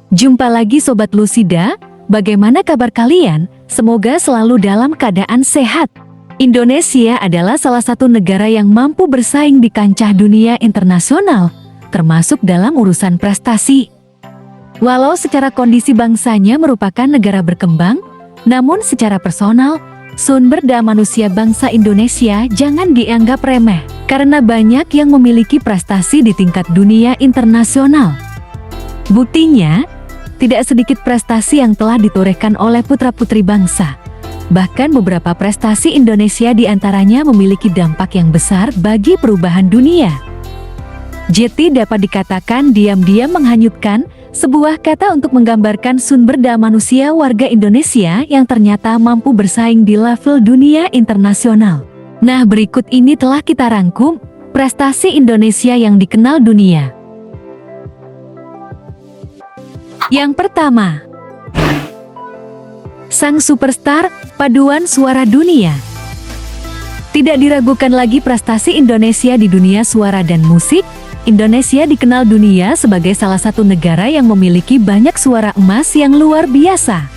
Jumpa lagi Sobat Lusida, bagaimana kabar kalian? Semoga selalu dalam keadaan sehat. Indonesia adalah salah satu negara yang mampu bersaing di kancah dunia internasional, termasuk dalam urusan prestasi. Walau secara kondisi bangsanya merupakan negara berkembang, namun secara personal, sumber daya manusia bangsa Indonesia jangan dianggap remeh, karena banyak yang memiliki prestasi di tingkat dunia internasional. Buktinya, tidak sedikit prestasi yang telah ditorehkan oleh putra-putri bangsa. Bahkan beberapa prestasi Indonesia diantaranya memiliki dampak yang besar bagi perubahan dunia. Jeti dapat dikatakan diam-diam menghanyutkan, sebuah kata untuk menggambarkan sumber daya manusia warga Indonesia yang ternyata mampu bersaing di level dunia internasional. Nah, berikut ini telah kita rangkum prestasi Indonesia yang dikenal dunia. Yang pertama, sang superstar paduan suara dunia. Tidak diragukan lagi prestasi Indonesia di dunia suara dan musik. Indonesia dikenal dunia sebagai salah satu negara yang memiliki banyak suara emas yang luar biasa.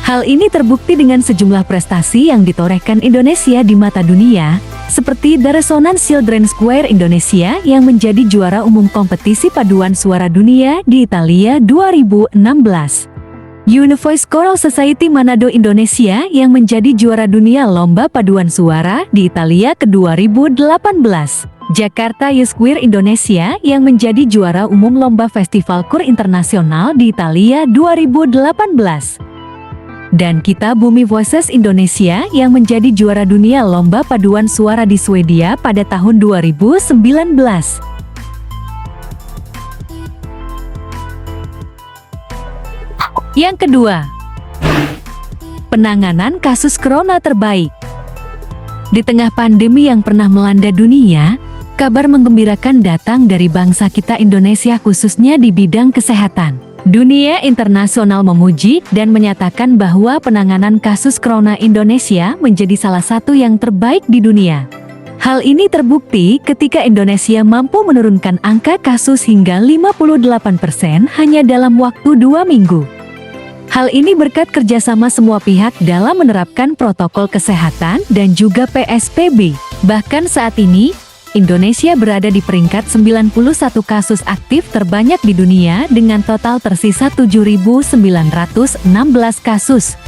Hal ini terbukti dengan sejumlah prestasi yang ditorehkan Indonesia di mata dunia, seperti The Resonance Children's Choir Indonesia yang menjadi juara umum kompetisi paduan suara dunia di Italia 2016. Univoice Choral Society Manado Indonesia yang menjadi juara dunia lomba paduan suara di Italia ke-2018. Jakarta Youth Choir Indonesia yang menjadi juara umum lomba Festival Kur Internasional di Italia 2018. Dan Kita Bumi Voices Indonesia yang menjadi juara dunia lomba paduan suara di Swedia pada tahun 2019. Yang kedua, penanganan kasus corona terbaik. Di tengah pandemi yang pernah melanda dunia, kabar menggembirakan datang dari bangsa kita Indonesia khususnya di bidang kesehatan. Dunia internasional memuji dan menyatakan bahwa penanganan kasus corona Indonesia menjadi salah satu yang terbaik di dunia. Hal ini terbukti ketika Indonesia mampu menurunkan angka kasus hingga 58% hanya dalam waktu 2 minggu. Hal ini berkat kerjasama semua pihak dalam menerapkan protokol kesehatan dan juga PSBB. Bahkan saat ini, Indonesia berada di peringkat 91 kasus aktif terbanyak di dunia dengan total tersisa 7.916 kasus.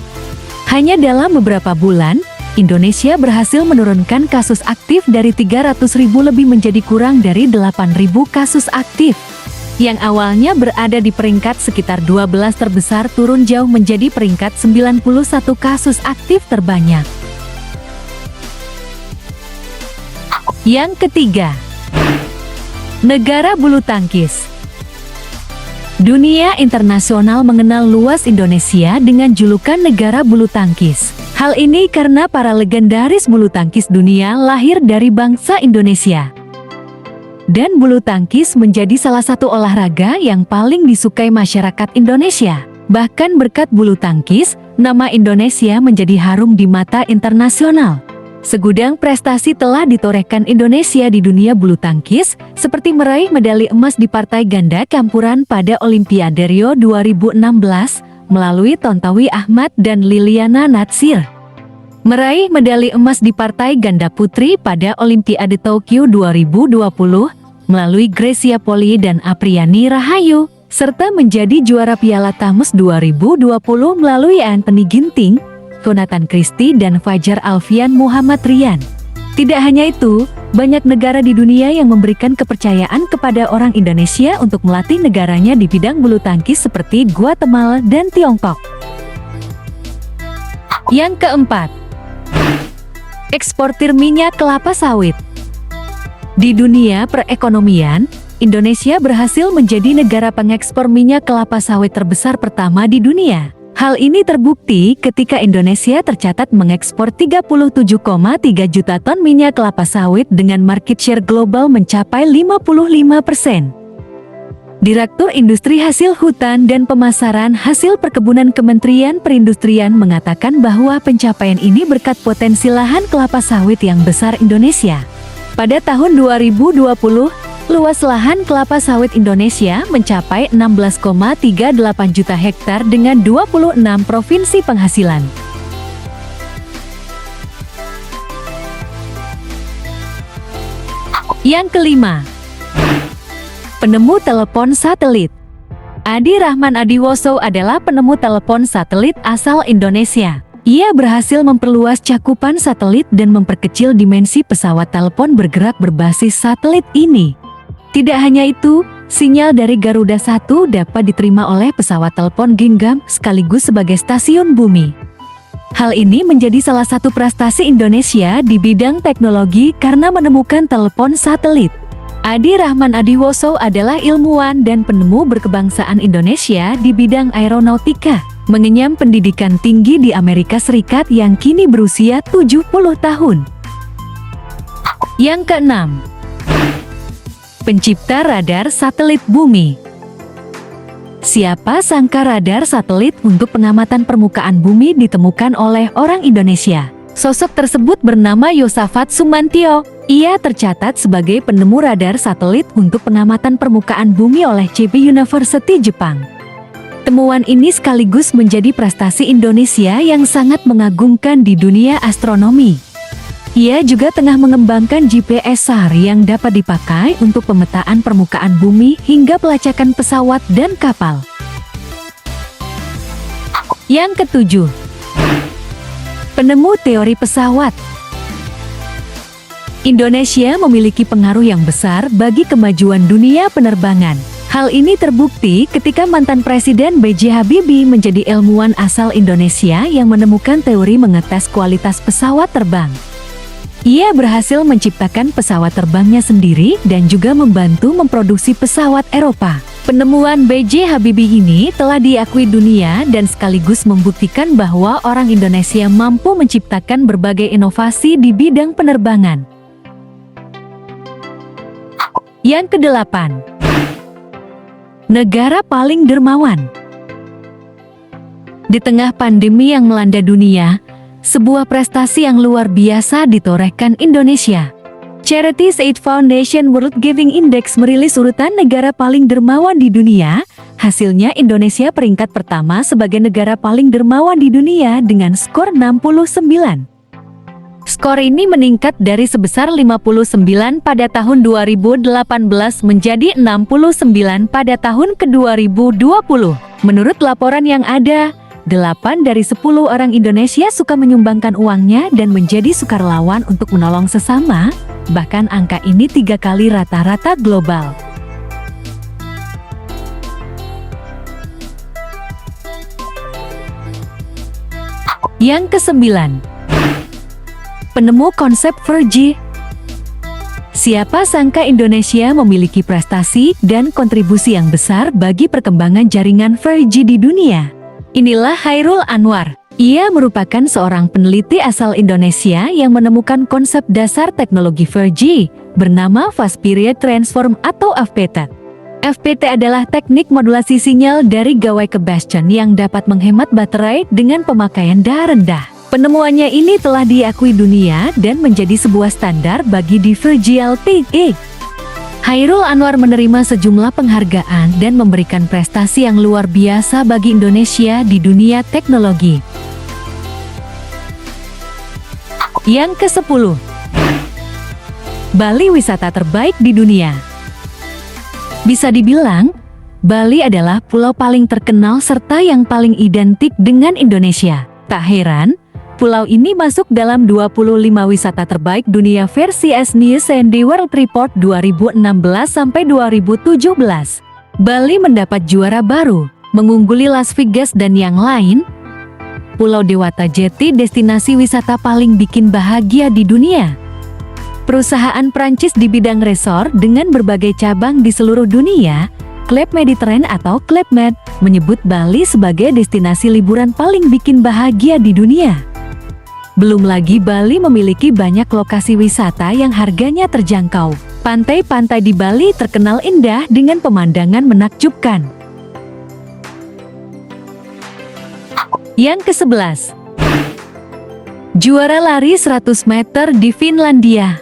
Hanya dalam beberapa bulan, Indonesia berhasil menurunkan kasus aktif dari 300.000 lebih menjadi kurang dari 8.000 kasus aktif. Yang awalnya berada di peringkat sekitar 12 terbesar turun jauh menjadi peringkat 91 kasus aktif terbanyak. Yang ketiga, negara bulu tangkis. Dunia internasional mengenal luas Indonesia dengan julukan negara bulu tangkis. Hal ini karena para legendaris bulu tangkis dunia lahir dari bangsa Indonesia. Dan bulu tangkis menjadi salah satu olahraga yang paling disukai masyarakat Indonesia. Bahkan berkat bulu tangkis, nama Indonesia menjadi harum di mata internasional. Segudang prestasi telah ditorehkan Indonesia di dunia bulu tangkis, seperti meraih medali emas di partai ganda campuran pada Olimpiade Rio 2016 melalui Tontowi Ahmad dan Liliana Natsir. Meraih medali emas di partai ganda putri pada Olimpiade Tokyo 2020 melalui Gracia Poli dan Apriani Rahayu, serta menjadi juara Piala Tamus 2020 melalui Anthony Ginting, Jonathan Christie dan Fajar Alfian Muhammad Rian. Tidak hanya itu, banyak negara di dunia yang memberikan kepercayaan kepada orang Indonesia untuk melatih negaranya di bidang bulu tangkis seperti Guatemala dan Tiongkok. Yang keempat, eksportir minyak kelapa sawit. Di dunia perekonomian, Indonesia berhasil menjadi negara pengekspor minyak kelapa sawit terbesar pertama di dunia. Hal ini terbukti ketika Indonesia tercatat mengekspor 37,3 juta ton minyak kelapa sawit dengan market share global mencapai 55%. Direktur Industri Hasil Hutan dan Pemasaran Hasil Perkebunan Kementerian Perindustrian mengatakan bahwa pencapaian ini berkat potensi lahan kelapa sawit yang besar Indonesia. Pada tahun 2020, Luas lahan kelapa sawit Indonesia mencapai 16,38 juta hektar dengan 26 provinsi penghasilan. Yang kelima, penemu telepon satelit. Adi Rahman Adiwoso adalah penemu telepon satelit asal Indonesia. Ia berhasil memperluas cakupan satelit dan memperkecil dimensi pesawat telepon bergerak berbasis satelit ini. Tidak hanya itu, sinyal dari Garuda 1 dapat diterima oleh pesawat telepon genggam sekaligus sebagai stasiun bumi. Hal ini menjadi salah satu prestasi Indonesia di bidang teknologi karena menemukan telepon satelit. Adi Rahman Adiwoso adalah ilmuwan dan penemu berkebangsaan Indonesia di bidang aeronautika, mengenyam pendidikan tinggi di Amerika Serikat yang kini berusia 70 tahun. Yang keenam, pencipta radar satelit bumi. Siapa sangka radar satelit untuk pengamatan permukaan bumi ditemukan oleh orang Indonesia. Sosok tersebut bernama Yosafat Sumantio. Ia tercatat sebagai penemu radar satelit untuk pengamatan permukaan bumi oleh CP University Jepang. Temuan ini sekaligus menjadi prestasi Indonesia yang sangat mengagumkan di dunia astronomi. Ia juga tengah mengembangkan GPS SAR yang dapat dipakai untuk pemetaan permukaan bumi hingga pelacakan pesawat dan kapal. Yang ketujuh, penemu teori pesawat. Indonesia memiliki pengaruh yang besar bagi kemajuan dunia penerbangan. Hal ini terbukti ketika mantan Presiden B.J. Habibie menjadi ilmuwan asal Indonesia yang menemukan teori mengetes kualitas pesawat terbang. Ia berhasil menciptakan pesawat terbangnya sendiri dan juga membantu memproduksi pesawat Eropa. Penemuan B.J. Habibie ini telah diakui dunia dan sekaligus membuktikan bahwa orang Indonesia mampu menciptakan berbagai inovasi di bidang penerbangan. Yang kedelapan, negara paling dermawan. Di tengah pandemi yang melanda dunia, sebuah prestasi yang luar biasa ditorehkan Indonesia. Charities Aid Foundation World Giving Index merilis urutan negara paling dermawan di dunia. Hasilnya Indonesia peringkat pertama sebagai negara paling dermawan di dunia dengan skor 69. Skor ini meningkat dari sebesar 59 pada tahun 2018 menjadi 69 pada tahun ke-2020. Menurut laporan yang ada, 8 dari 10 orang Indonesia suka menyumbangkan uangnya dan menjadi sukarelawan untuk menolong sesama, bahkan angka ini 3 kali rata-rata global. Yang kesembilan, penemu konsep 4G. Siapa sangka Indonesia memiliki prestasi dan kontribusi yang besar bagi perkembangan jaringan 4G di dunia. Inilah Chairul Anwar. Ia merupakan seorang peneliti asal Indonesia yang menemukan konsep dasar teknologi 4G bernama Fast Period Transform atau FPT. FPT adalah teknik modulasi sinyal dari gawai ke bastion yang dapat menghemat baterai dengan pemakaian daya rendah. Penemuannya ini telah diakui dunia dan menjadi sebuah standar bagi di 4G LTE. Chairul Anwar menerima sejumlah penghargaan dan memberikan prestasi yang luar biasa bagi Indonesia di dunia teknologi. Yang ke-10, Bali wisata terbaik di dunia. Bisa dibilang, Bali adalah pulau paling terkenal serta yang paling identik dengan Indonesia. Tak heran, pulau ini masuk dalam 25 wisata terbaik dunia versi News and World Report 2016-2017. Bali mendapat juara baru, mengungguli Las Vegas dan yang lain. Pulau Dewata Jeti destinasi wisata paling bikin bahagia di dunia. Perusahaan Prancis di bidang resort dengan berbagai cabang di seluruh dunia, Club Mediterranean atau Club Med, menyebut Bali sebagai destinasi liburan paling bikin bahagia di dunia. Belum lagi Bali memiliki banyak lokasi wisata yang harganya terjangkau. Pantai-pantai di Bali terkenal indah dengan pemandangan menakjubkan. Yang ke-11, juara lari 100 meter di Finlandia.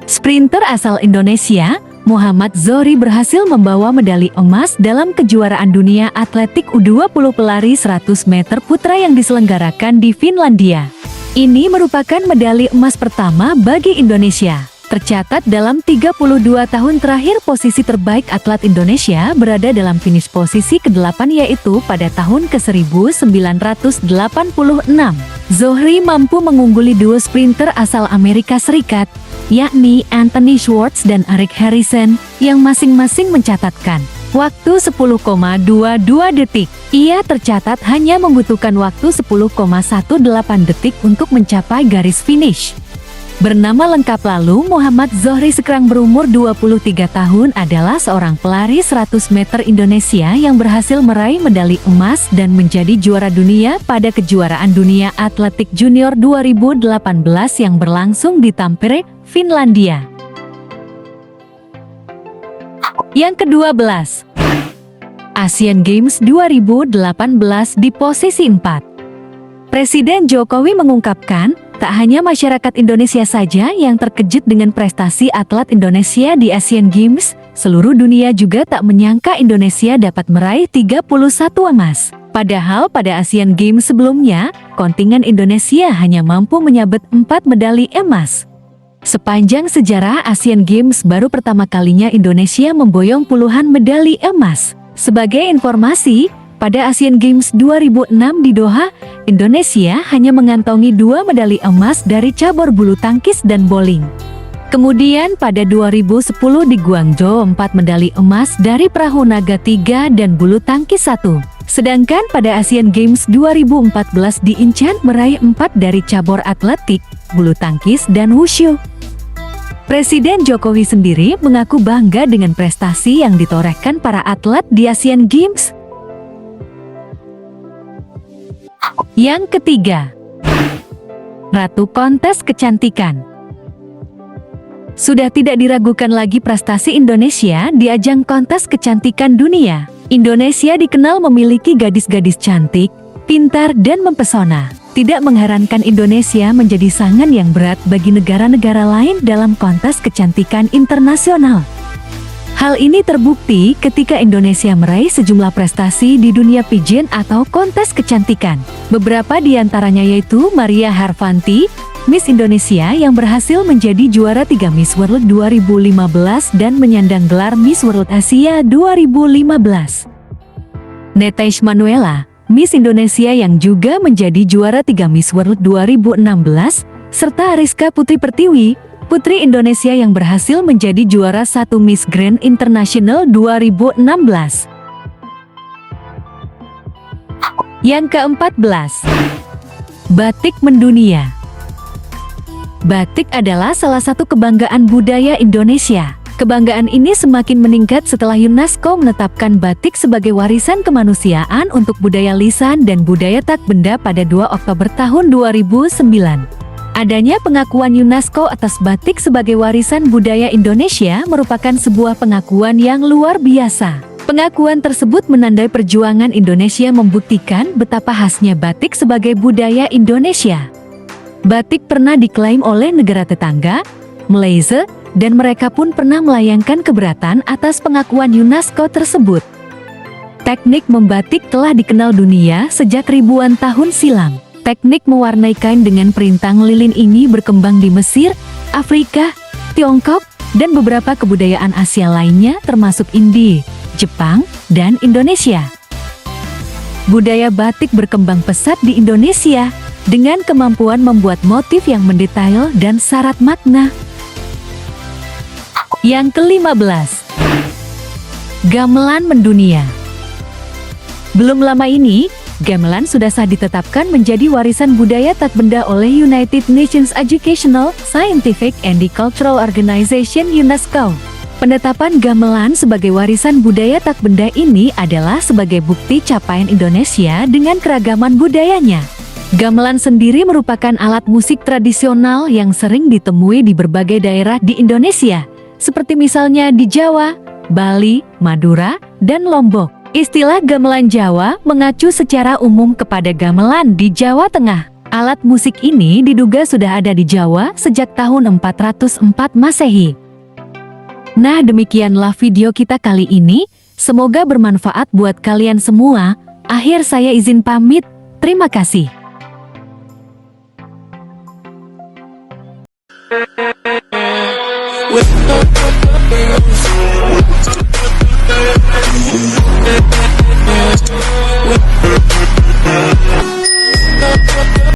Sprinter asal Indonesia, Muhammad Zohri berhasil membawa medali emas dalam kejuaraan dunia atletik U20 pelari 100 meter putra yang diselenggarakan di Finlandia. Ini merupakan medali emas pertama bagi Indonesia. Tercatat dalam 32 tahun terakhir posisi terbaik atlet Indonesia berada dalam finish posisi ke-8 yaitu pada tahun ke-1986. Zohri mampu mengungguli duo sprinter asal Amerika Serikat, yakni Anthony Schwartz dan Eric Harrison, yang masing-masing mencatatkan waktu 10,22 detik. Ia tercatat hanya membutuhkan waktu 10,18 detik untuk mencapai garis finish. Bernama lengkap lalu Muhammad Zohri sekarang berumur 23 tahun adalah seorang pelari 100 meter Indonesia yang berhasil meraih medali emas dan menjadi juara dunia pada kejuaraan dunia atletik junior 2018 yang berlangsung di Tampere, Finlandia. Yang ke-12, Asian Games 2018 di posisi 4. Presiden Jokowi mengungkapkan, tak hanya masyarakat Indonesia saja yang terkejut dengan prestasi atlet Indonesia di Asian Games, seluruh dunia juga tak menyangka Indonesia dapat meraih 31 emas. Padahal pada Asian Games sebelumnya, kontingen Indonesia hanya mampu menyabet 4 medali emas. Sepanjang sejarah Asian Games baru pertama kalinya Indonesia memboyong puluhan medali emas. Sebagai informasi, pada Asian Games 2006 di Doha, Indonesia hanya mengantongi 2 medali emas dari cabur bulu tangkis dan bowling. Kemudian pada 2010 di Guangzhou 4 medali emas dari perahu naga 3 dan bulu tangkis 1. Sedangkan pada Asian Games 2014 di Incheon meraih 4 dari cabur atletik, bulu tangkis dan wushu. Presiden Jokowi sendiri mengaku bangga dengan prestasi yang ditorehkan para atlet di Asian Games. Yang ketiga, Ratu Kontes Kecantikan. Sudah tidak diragukan lagi prestasi Indonesia di ajang kontes kecantikan dunia. Indonesia dikenal memiliki gadis-gadis cantik, pintar dan mempesona. Tidak mengherankan Indonesia menjadi sangan yang berat bagi negara-negara lain dalam kontes kecantikan internasional. Hal ini terbukti ketika Indonesia meraih sejumlah prestasi di dunia pageant atau kontes kecantikan. Beberapa di antaranya yaitu Maria Harvanti, Miss Indonesia yang berhasil menjadi juara 3 Miss World 2015 dan menyandang gelar Miss World Asia 2015. Netesh Manuela, Miss Indonesia yang juga menjadi juara 3 Miss World 2016, serta Ariska Putri Pertiwi, Putri Indonesia yang berhasil menjadi juara 1 Miss Grand International 2016. Yang ke-14, Batik Mendunia. Batik adalah salah satu kebanggaan budaya Indonesia. Kebanggaan ini semakin meningkat setelah UNESCO menetapkan batik sebagai warisan kemanusiaan untuk budaya lisan dan budaya tak benda pada 2 Oktober tahun 2009. Adanya pengakuan UNESCO atas batik sebagai warisan budaya Indonesia merupakan sebuah pengakuan yang luar biasa. Pengakuan tersebut menandai perjuangan Indonesia membuktikan betapa khasnya batik sebagai budaya Indonesia. Batik pernah diklaim oleh negara tetangga, Malaysia, dan mereka pun pernah melayangkan keberatan atas pengakuan UNESCO tersebut. Teknik membatik telah dikenal dunia sejak ribuan tahun silam. Teknik mewarnai kain dengan perintang lilin ini berkembang di Mesir, Afrika, Tiongkok, dan beberapa kebudayaan Asia lainnya termasuk India, Jepang, dan Indonesia. Budaya batik berkembang pesat di Indonesia dengan kemampuan membuat motif yang mendetail dan syarat makna. Yang ke-15, Gamelan Mendunia. Belum lama ini, gamelan sudah sah ditetapkan menjadi warisan budaya tak benda oleh United Nations Educational, Scientific and Cultural Organization UNESCO. Penetapan gamelan sebagai warisan budaya tak benda ini adalah sebagai bukti capaian Indonesia dengan keragaman budayanya. Gamelan sendiri merupakan alat musik tradisional yang sering ditemui di berbagai daerah di Indonesia, seperti misalnya di Jawa, Bali, Madura, dan Lombok. Istilah gamelan Jawa mengacu secara umum kepada gamelan di Jawa Tengah. Alat musik ini diduga sudah ada di Jawa sejak tahun 404 Masehi. Nah, demikianlah video kita kali ini. Semoga bermanfaat buat kalian semua. Akhir saya izin pamit. Terima kasih. With